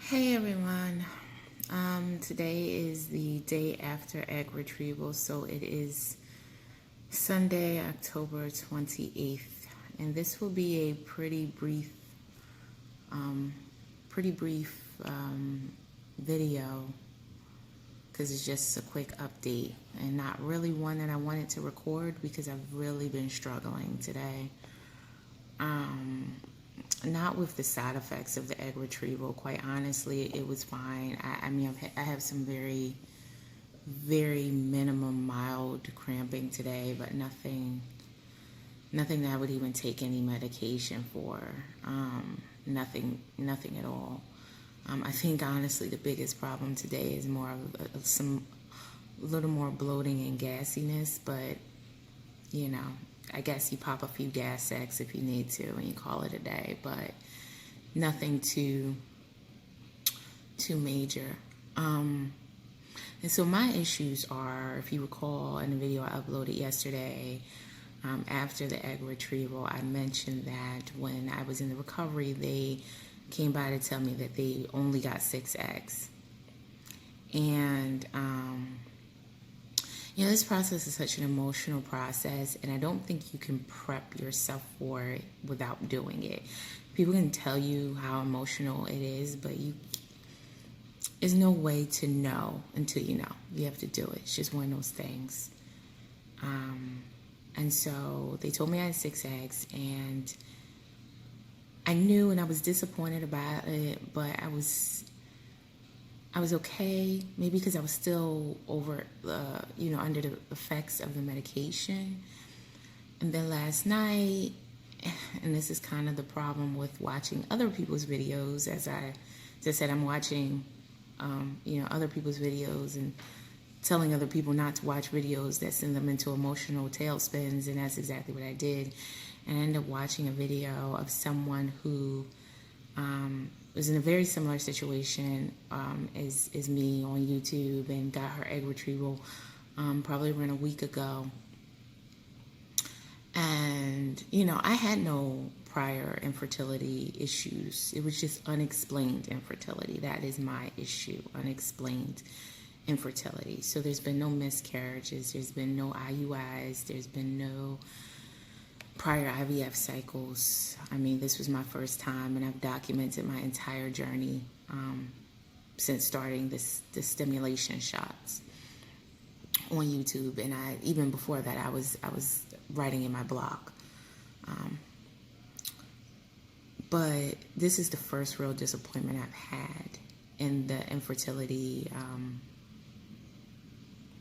Hey everyone. Today is the day after egg retrieval, so it is Sunday, October 28th, and this will be a pretty brief video because it's just a quick update and not really one that I wanted to record because I've really been struggling today. Not with the side effects of the egg retrieval. Quite honestly, it was fine. I have some very, very minimum mild cramping today, but nothing that I would even take any medication for. Nothing at all. I think honestly the biggest problem today is more of some little more bloating and gassiness, but you know, I guess you pop a few gas sacks if you need to and you call it a day, but nothing too major. And so my issues are, if you recall in the video I uploaded yesterday, after the egg retrieval, I mentioned that when I was in the recovery, they came by to tell me that they only got 6 eggs. And this process is such an emotional process, and I don't think you can prep yourself for it without doing it. People can tell you how emotional it is, but there's no way to know until you know. You have to do it. It's just one of those things. And so they told me I had 6 eggs, and I knew, and I was disappointed about it, but I was okay, maybe because I was still under the effects of the medication. And then last night, and this is kind of the problem with watching other people's videos, as I said, I'm watching, other people's videos and telling other people not to watch videos that send them into emotional tailspins, and that's exactly what I did. And I ended up watching a video of someone who was in a very similar situation as me on YouTube and got her egg retrieval probably around a week ago. And, I had no prior infertility issues. It was just unexplained infertility. That is my issue, unexplained infertility. So there's been no miscarriages, there's been no IUIs, there's been no prior IVF cycles. This was my first time, and I've documented my entire journey since starting the stimulation shots on YouTube, and even before that, I was writing in my blog. But this is the first real disappointment I've had in the infertility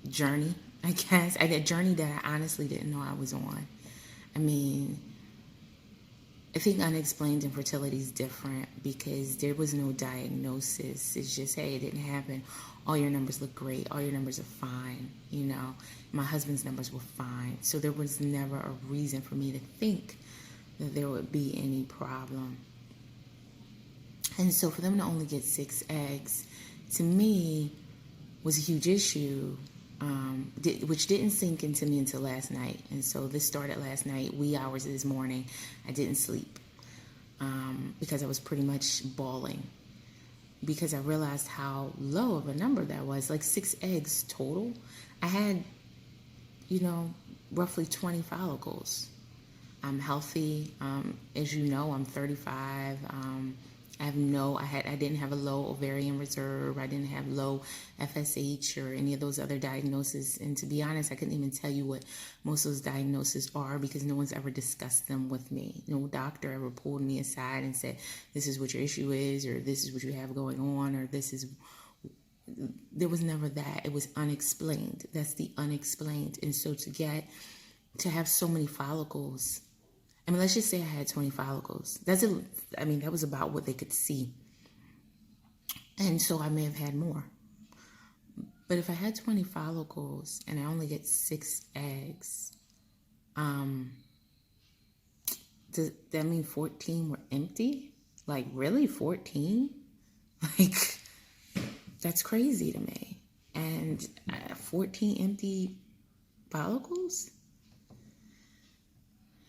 journey, I guess. A journey that I honestly didn't know I was on. I think unexplained infertility is different because there was no diagnosis. It's just, hey, it didn't happen. All your numbers look great. All your numbers are fine. My husband's numbers were fine. So there was never a reason for me to think that there would be any problem. And so for them to only get 6 eggs, to me, was a huge issue. Which didn't sink into me until last night. And so this started last night, wee hours of this morning. I didn't sleep because I was pretty much bawling because I realized how low of a number that was, like 6 eggs total. I had, roughly 20 follicles. I'm healthy. As you know, I'm 35. I didn't have a low ovarian reserve. I didn't have low FSH or any of those other diagnoses. And to be honest, I couldn't even tell you what most of those diagnoses are because no one's ever discussed them with me. No doctor ever pulled me aside and said, this is what your issue is, or this is what you have going on, or there was never that. It was unexplained. That's the unexplained. And so to have so many follicles, let's just say I had 20 follicles. That was about what they could see. And so I may have had more. But if I had 20 follicles and I only get 6 eggs, does that mean 14 were empty? Like, really? 14? Like, that's crazy to me. And 14 empty follicles?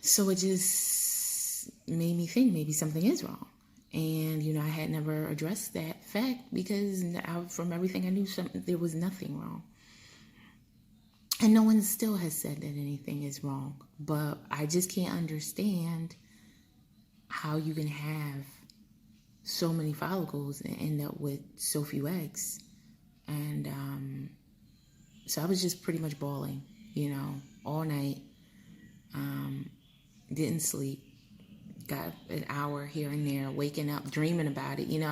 So it just made me think maybe something is wrong. And, I had never addressed that fact because from everything I knew, there was nothing wrong. And no one still has said that anything is wrong. But I just can't understand how you can have so many follicles and end up with so few eggs. And so I was just pretty much bawling, all night. Didn't sleep. Got an hour here and there, waking up, dreaming about it. You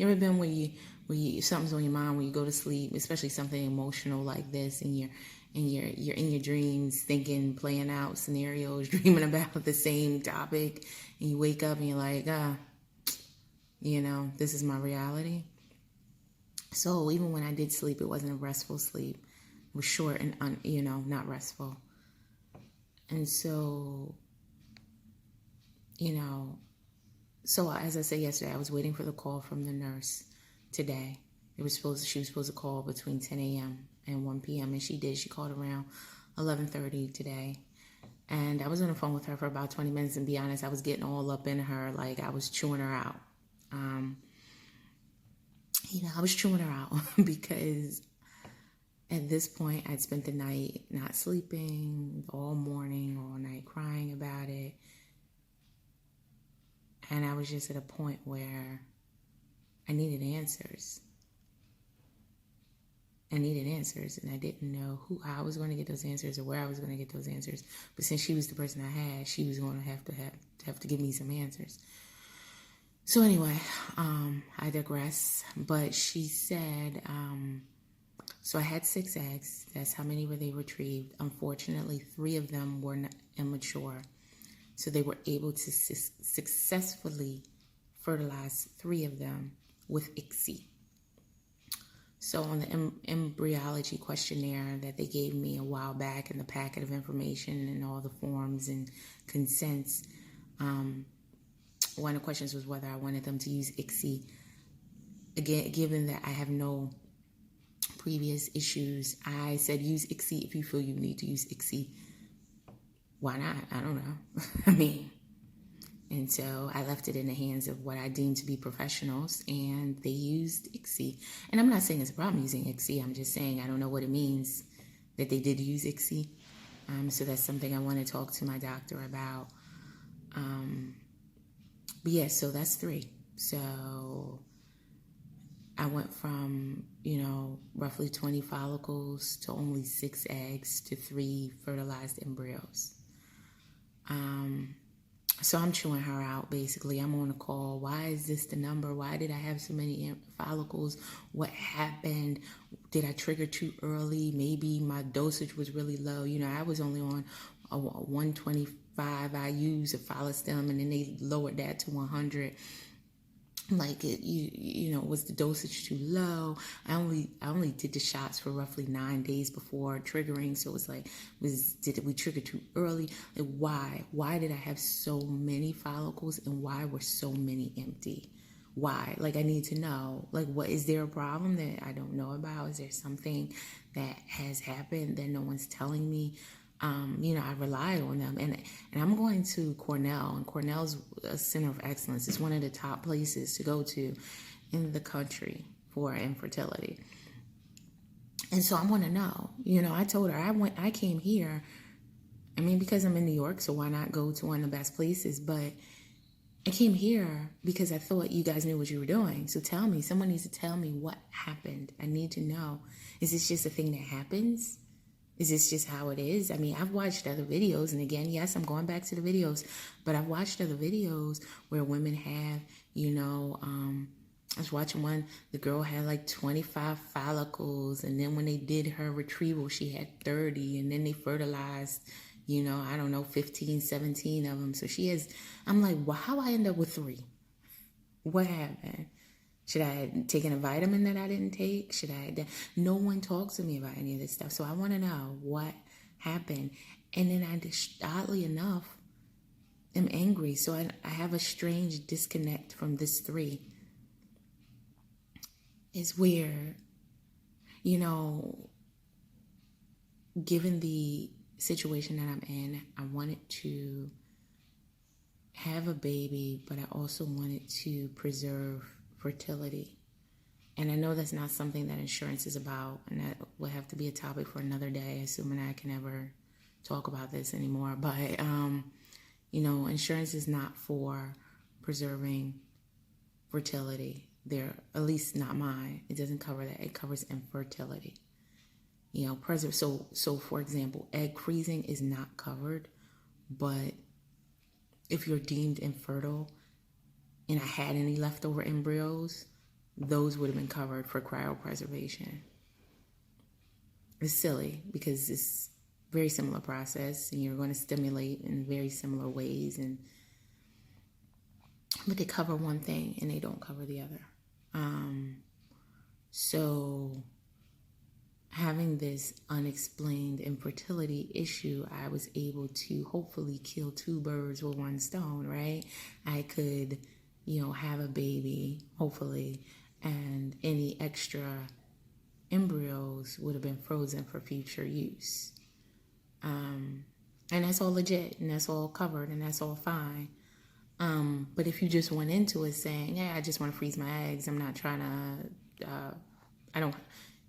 ever been where you something's on your mind when you go to sleep, especially something emotional like this, and you're in your dreams, thinking, playing out scenarios, dreaming about the same topic, and you wake up and you're like, this is my reality. So even when I did sleep, it wasn't a restful sleep. It was short and not restful. And so, so as I said yesterday, I was waiting for the call from the nurse today. She was supposed to call between 10 a.m. and 1 p.m. and she did. She called around 11:30 today. And I was on the phone with her for about 20 minutes, and to be honest, I was getting all up in her, like I was chewing her out. I was chewing her out because at this point, I'd spent the night not sleeping, all morning, all night crying about it. And I was just at a point where I needed answers. And I didn't know how I was going to get those answers or where I was going to get those answers. But since she was the person I had, she was going to have to give me some answers. So anyway, I digress. But she said, so I had 6 eggs. That's how many they retrieved. Unfortunately, 3 of them were immature. So they were able to successfully fertilize 3 of them with ICSI. So on the embryology questionnaire that they gave me a while back in the packet of information and all the forms and consents, one of the questions was whether I wanted them to use ICSI. Again, given that I have no previous issues, I said use ICSI if you feel you need to use ICSI. Why not? I don't know. And so I left it in the hands of what I deemed to be professionals, and they used ICSI. And I'm not saying it's a problem using ICSI. I'm just saying I don't know what it means that they did use ICSI. So that's something I want to talk to my doctor about. But yeah, so that's 3. So I went from, roughly 20 follicles to only 6 eggs to 3 fertilized embryos. So I'm chewing her out, basically. I'm on a call. Why is this the number? Why did I have so many follicles? What happened? Did I trigger too early? Maybe my dosage was really low. I was only on a 125 IUs of follistim, and then they lowered that to 100. Like was the dosage too low? I only did the shots for roughly 9 days before triggering, so it was like, did we trigger too early? Like why did I have so many follicles, and why were so many empty? Why? Like I need to know. Like, what is there a problem that I don't know about? Is there something that has happened that no one's telling me? I rely on them, and I'm going to Cornell, and Cornell's a center of excellence. It's one of the top places to go to in the country for infertility. And so I want to know, I told her I came here, because I'm in New York, so why not go to one of the best places? But I came here because I thought you guys knew what you were doing. So tell me, someone needs to tell me what happened. I need to know. Is this just a thing that happens? Is this just how it is? I've watched other videos, and again, yes, I'm going back to the videos, but I've watched other videos where women have, I was watching one, the girl had like 25 follicles, and then when they did her retrieval, she had 30, and then they fertilized, 15, 17 of them. So she has, I'm like, well, how I end up with 3? What happened? Should I have taken a vitamin that I didn't take? No one talks to me about any of this stuff. So I want to know what happened. And then I just, oddly enough, am angry. So I have a strange disconnect from this 3. It's where, given the situation that I'm in, I wanted to have a baby, but I also wanted to preserve fertility. And I know that's not something that insurance is about, and that will have to be a topic for another day, assuming I can ever talk about this anymore. But, insurance is not for preserving fertility. At least not mine. It doesn't cover that. It covers infertility. So for example, egg freezing is not covered, but if you're deemed infertile and I had any leftover embryos, those would have been covered for cryopreservation. It's silly because it's a very similar process and you're going to stimulate in very similar ways, but they cover one thing and they don't cover the other. So having this unexplained infertility issue, I was able to hopefully kill two birds with one stone, right? I could, have a baby, hopefully, and any extra embryos would have been frozen for future use. And that's all legit, and that's all covered, and that's all fine. But if you just went into it saying, I just want to freeze my eggs, I'm not trying to,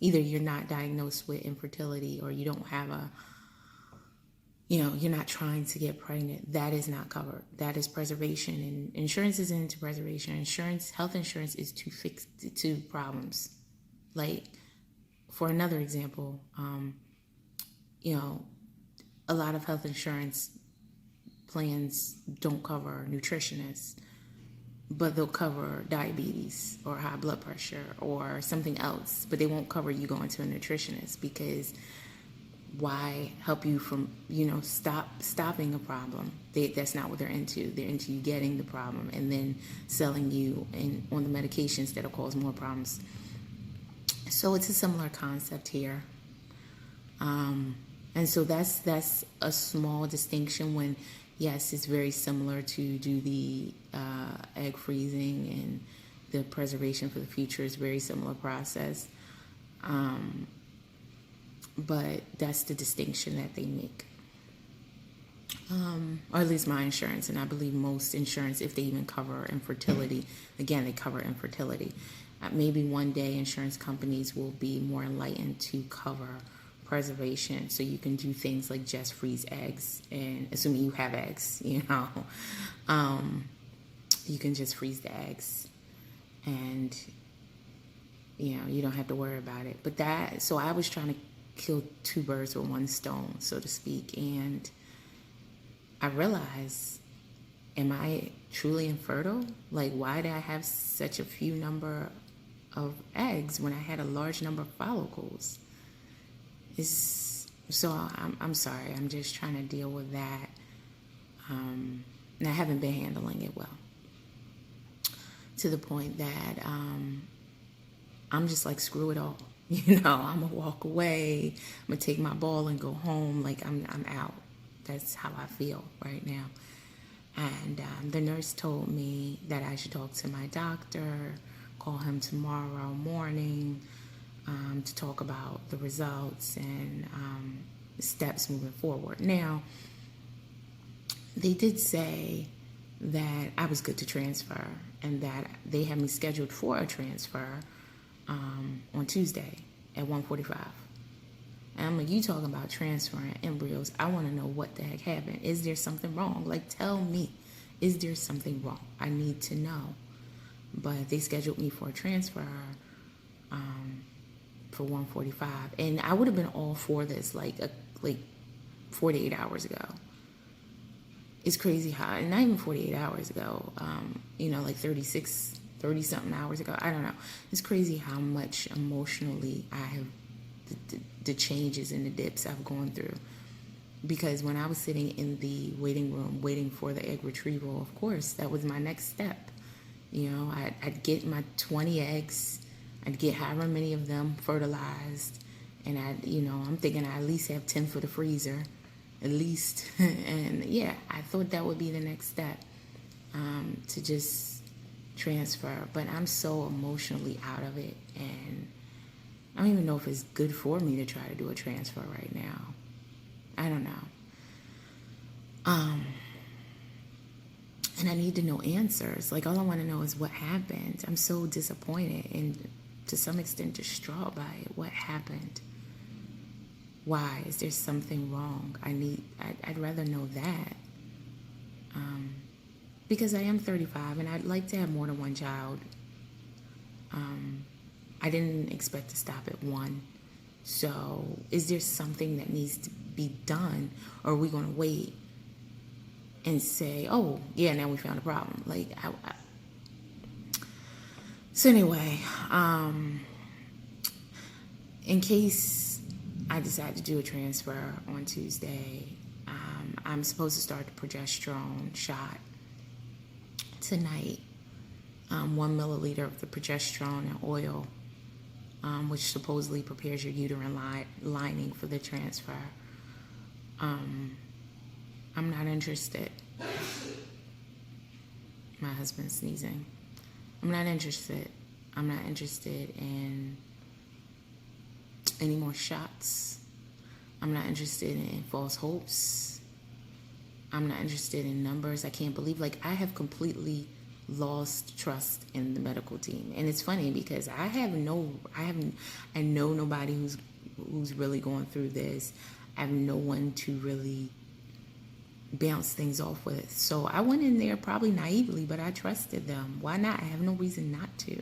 either you're not diagnosed with infertility or you don't have you're not trying to get pregnant, that is not covered. That is preservation, and insurance isn't into preservation. Health insurance is to fix two problems. Like, for another example, a lot of health insurance plans don't cover nutritionists, but they'll cover diabetes or high blood pressure or something else, but they won't cover you going to a nutritionist, because why help you from, stopping a problem? That's not what they're into. They're into you getting the problem and then selling you on the medications that'll cause more problems. So it's a similar concept here. And so that's a small distinction when, yes, it's very similar to do the egg freezing, and the preservation for the future is a very similar process. But that's the distinction that they make. Or at least my insurance, and I believe most insurance, if they even cover infertility, again, they cover infertility. Maybe one day insurance companies will be more enlightened to cover preservation, so you can do things like just freeze eggs, and assuming you have eggs, you can just freeze the eggs, and you don't have to worry about it. But so I was trying to kill two birds with one stone, so to speak, and I realized, am I truly infertile? Like, why did I have such a few number of eggs when I had a large number of follicles? I'm sorry. I'm just trying to deal with that. And I haven't been handling it well, to the point that I'm just like, screw it all. I'm gonna walk away. I'm gonna take my ball and go home. Like, I'm out. That's how I feel right now. And the nurse told me that I should talk to my doctor, call him tomorrow morning, to talk about the results and steps moving forward. Now, they did say that I was good to transfer, and that they had me scheduled for a transfer on Tuesday at 1:45. And I'm like, you talking about transferring embryos? I want to know what the heck happened. Is there something wrong? Like, tell me, is there something wrong? I need to know. But they scheduled me for a transfer for 1:45, and I would have been all for this like 48 hours ago. It's crazy how, not even 48 hours ago, like 30 something hours ago. I don't know. It's crazy how much emotionally I have, the changes and the dips I've gone through. Because when I was sitting in the waiting room waiting for the egg retrieval, of course, that was my next step. I'd get my 20 eggs, I'd get however many of them fertilized, and I'm thinking I at least have 10 for the freezer, at least. And yeah, I thought that would be the next step, to just transfer. But I'm so emotionally out of it, and I don't even know if it's good for me to try to do a transfer right now. I don't know. And I need to know answers. Like, all I want to know is what happened. I'm so disappointed and to some extent distraught by it. What happened? Why? Is there something wrong? I'd rather know that. Because I am 35 and I'd like to have more than one child. I didn't expect to stop at one. So is there something that needs to be done? Or are we going to wait and say, oh, yeah, now we found a problem? Like, so anyway, in case I decide to do a transfer on Tuesday, I'm supposed to start the progesterone shot tonight. 1 milliliter of the progesterone and oil, which supposedly prepares your uterine lining for the transfer. I'm not interested. My husband's sneezing. I'm not interested. I'm not interested in any more shots. I'm not interested in false hopes. I'm not interested in numbers. I can't believe, like, I have completely lost trust in the medical team. And it's funny because I know nobody who's really going through this. I have no one to really bounce things off with. So I went in there probably naively, but I trusted them. Why not? I have no reason not to.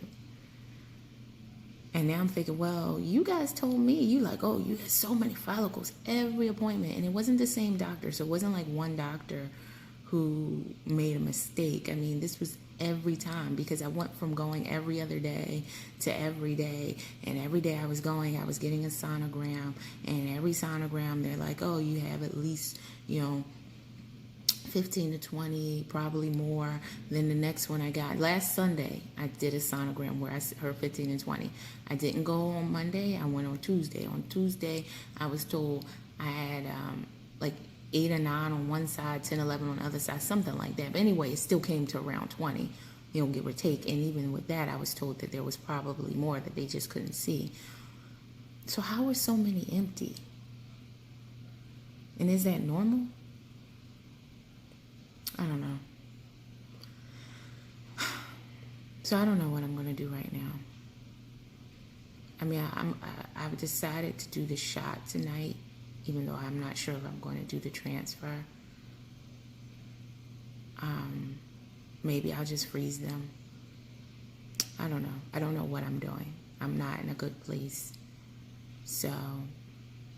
And now I'm thinking, well, you guys told me, you like, oh, you had so many follicles every appointment. And it wasn't the same doctor. So it wasn't like one doctor who made a mistake. I mean, this was every time, because I went from going every other day to every day. And every day I was going, I was getting a sonogram. And every sonogram, they're like, oh, you have at least, 15 to 20, probably more. Then the next one I got last Sunday, I did a sonogram where I heard 15 and 20. I didn't go on Monday. I went on Tuesday. On Tuesday, I was told I had like 8 or 9 on one side, 10, 11 on the other side, something like that. But anyway, it still came to around 20, give or take. And even with that, I was told that there was probably more that they just couldn't see. So how are so many empty? And is that normal? I don't know. So I don't know what I'm going to do right now. I mean, I've decided to do the shot tonight, even though I'm not sure if I'm going to do the transfer. Maybe I'll just freeze them. I don't know. I don't know what I'm doing. I'm not in a good place. So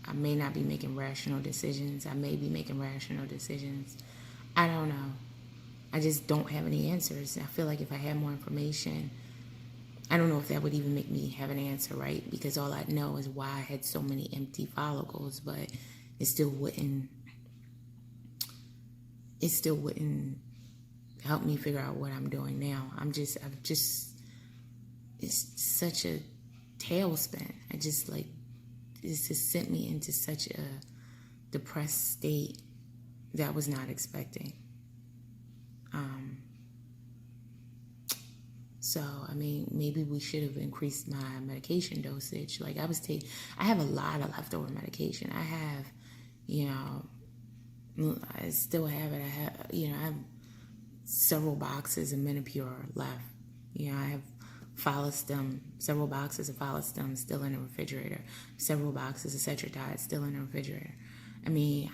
I may not be making rational decisions. I may be making rational decisions. I don't know. I just don't have any answers. I feel like if I had more information, I don't know if that would even make me have an answer, right? Because all I know is why I had so many empty follicles, but it still wouldn't help me figure out what I'm doing now. It's such a tailspin. It's just sent me into such a depressed state that I was not expecting. So, I mean, maybe we should have increased my medication dosage. Like, I have a lot of leftover medication. I have, I still have it. I have several boxes of Menopur left. I have Follistim, several boxes of Follistim still in the refrigerator. Several boxes of Cetridide still in the refrigerator. I mean,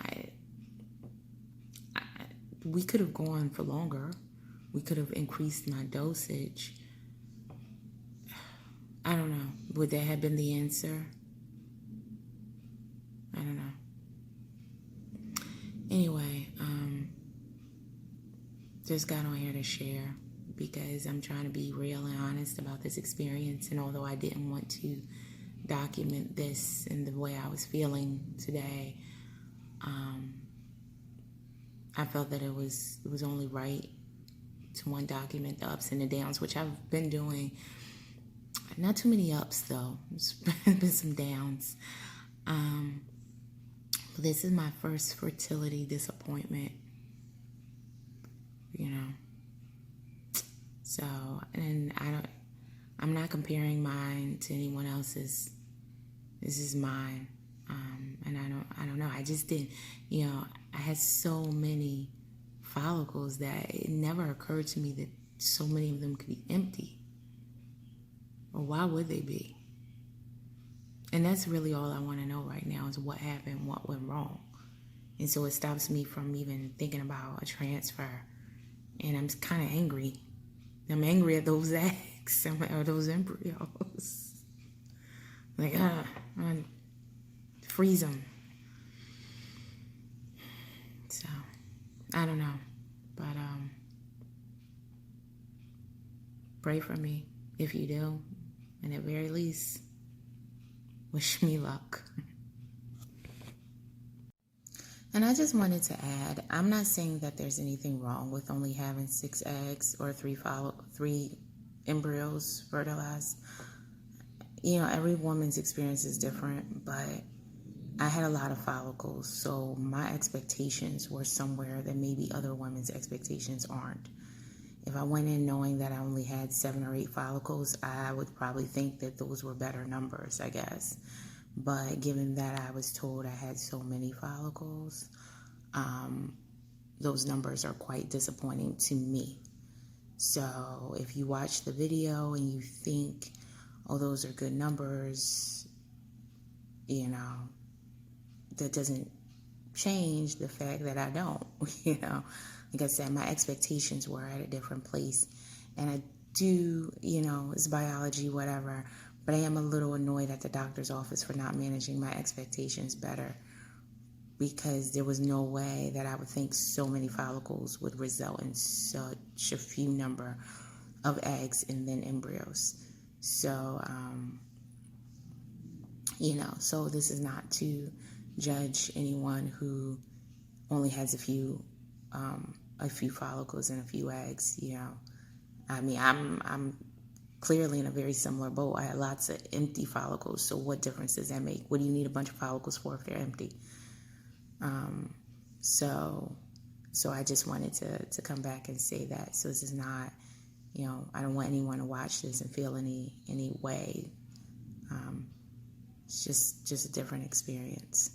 we could have gone for longer. We could have increased my dosage. I don't know. Would that have been the answer? I don't know. Anyway, just got on here to share because I'm trying to be real and honest about this experience. And although I didn't want to document this in the way I was feeling today, I felt that it was only right to document the ups and the downs, which I've been doing. Not too many ups though. There's been some downs. This is my first fertility disappointment. So, and I'm not comparing mine to anyone else's. This is mine. And I don't know. I just didn't, I had so many follicles that it never occurred to me that so many of them could be empty. Or why would they be? And that's really all I want to know right now is what happened, what went wrong. And so it stops me from even thinking about a transfer. And I'm kind of angry. I'm angry at those eggs, or those embryos. Like, freeze them. So, I don't know. But, pray for me if you do. And at very least, wish me luck. And I just wanted to add, I'm not saying that there's anything wrong with only having 6 eggs or 3 embryos fertilized. You know, every woman's experience is different, but I had a lot of follicles, so my expectations were somewhere that maybe other women's expectations aren't. If I went in knowing that I only had 7 or 8 follicles, I would probably think that those were better numbers, I guess. But given that I was told I had so many follicles, those numbers are quite disappointing to me. So if you watch the video and you think, oh, those are good numbers, you know, that doesn't change the fact that I don't, you know. Like I said, my expectations were at a different place. And I do, you know, it's biology, whatever. But I am a little annoyed at the doctor's office for not managing my expectations better, because there was no way that I would think so many follicles would result in such a few number of eggs and then embryos. So, you know, so this is not to judge anyone who only has a few follicles and a few eggs, you know. I mean, I'm clearly in a very similar boat. I had lots of empty follicles, so what difference does that make? What do you need a bunch of follicles for if they're empty? So I just wanted to come back and say that. So this is not, you know, I don't want anyone to watch this and feel any way. It's just a different experience.